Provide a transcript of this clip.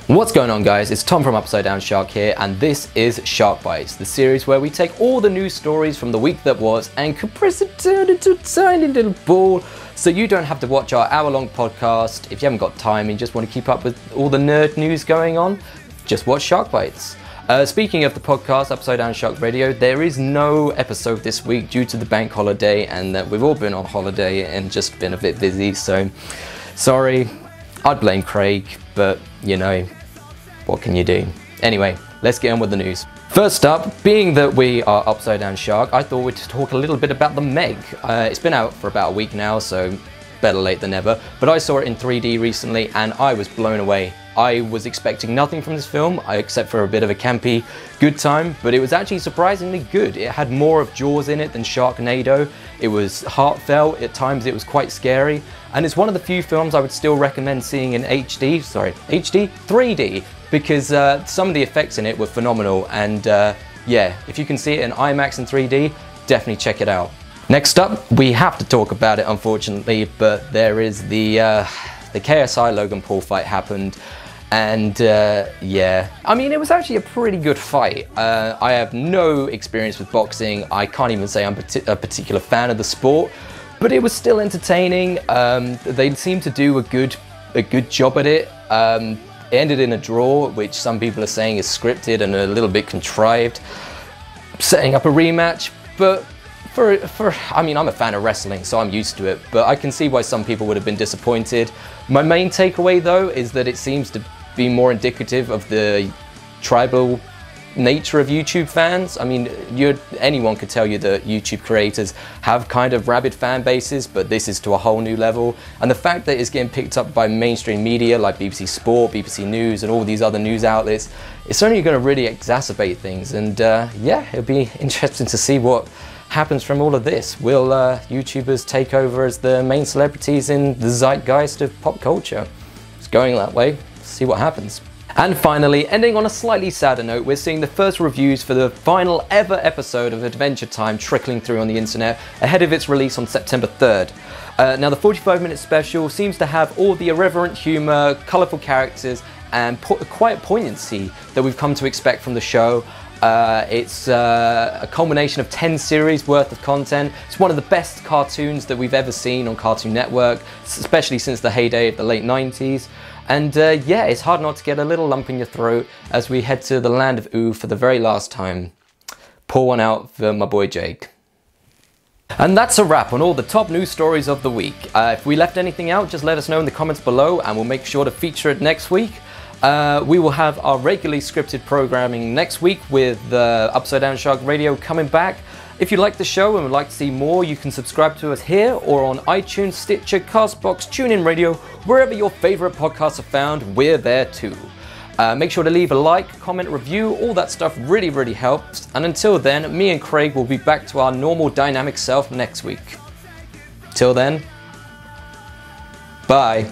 What's going on, guys? It's Tom from Upside Down Shark here, and this is Shark Bites, the series where we take all the news stories from the week that was and compress it down into a tiny little ball so you don't have to watch our hour-long podcast. If you haven't got time and you just want to keep up with all the nerd news going on, just watch Shark Bites. Speaking of the podcast, Upside Down Shark Radio, there is no episode this week due to the bank holiday, and we've all been on holiday and just been a bit busy, so sorry. I'd blame Craig, but you know, what can you do? Anyway, let's get on with the news. First up, being that we are Upside Down Shark, I thought we'd talk a little bit about the MEG. It's been out for about a week now, so better late than never, but I saw it in 3D recently and I was blown away. I was expecting nothing from this film, except for a bit of a campy good time, but it was actually surprisingly good. It had more of Jaws in it than Sharknado. It was heartfelt, at times it was quite scary, and it's one of the few films I would still recommend seeing in 3D, because some of the effects in it were phenomenal, and yeah, if you can see it in IMAX and 3D, definitely check it out. Next up, we have to talk about it unfortunately, but there is the KSI Logan Paul fight happened, and yeah, I mean, it was actually a pretty good fight. I have no experience with boxing. I can't even say I'm a particular fan of the sport, but it was still entertaining. They seemed to do a good job at it. It ended in a draw, which some people are saying is scripted and a little bit contrived, setting up a rematch, but I mean, I'm a fan of wrestling, so I'm used to it, but I can see why some people would have been disappointed. My main takeaway, though, is that it seems to be more indicative of the tribal nature of YouTube fans. I mean, anyone could tell you that YouTube creators have kind of rabid fan bases, but this is to a whole new level. And the fact that it's getting picked up by mainstream media like BBC Sport, BBC News, and all these other news outlets, it's only going to really exacerbate things. And yeah, it'll be interesting to see what happens from all of this. Will YouTubers take over as the main celebrities in the zeitgeist of pop culture? It's going that way. See what happens. And finally, ending on a slightly sadder note, we're seeing the first reviews for the final ever episode of Adventure Time trickling through on the internet ahead of its release on September 3rd. Now, the 45-minute special seems to have all the irreverent humour, colourful characters, and quiet poignancy that we've come to expect from the show. It's a culmination of 10 series worth of content. It's one of the best cartoons that we've ever seen on Cartoon Network, especially since the heyday of the late 90s. And yeah, it's hard not to get a little lump in your throat as we head to the land of Ooh for the very last time. Pour one out for my boy Jake. And that's a wrap on all the top news stories of the week. If we left anything out, just let us know in the comments below and we'll make sure to feature it next week. We will have our regularly scripted programming next week with Upside Down Shark Radio coming back. If you like the show and would like to see more, you can subscribe to us here or on iTunes, Stitcher, Castbox, TuneIn Radio, wherever your favorite podcasts are found, we're there too. Make sure to leave a like, comment, review, all that stuff really helps. And until then, me and Craig will be back to our normal dynamic self next week. Till then, bye.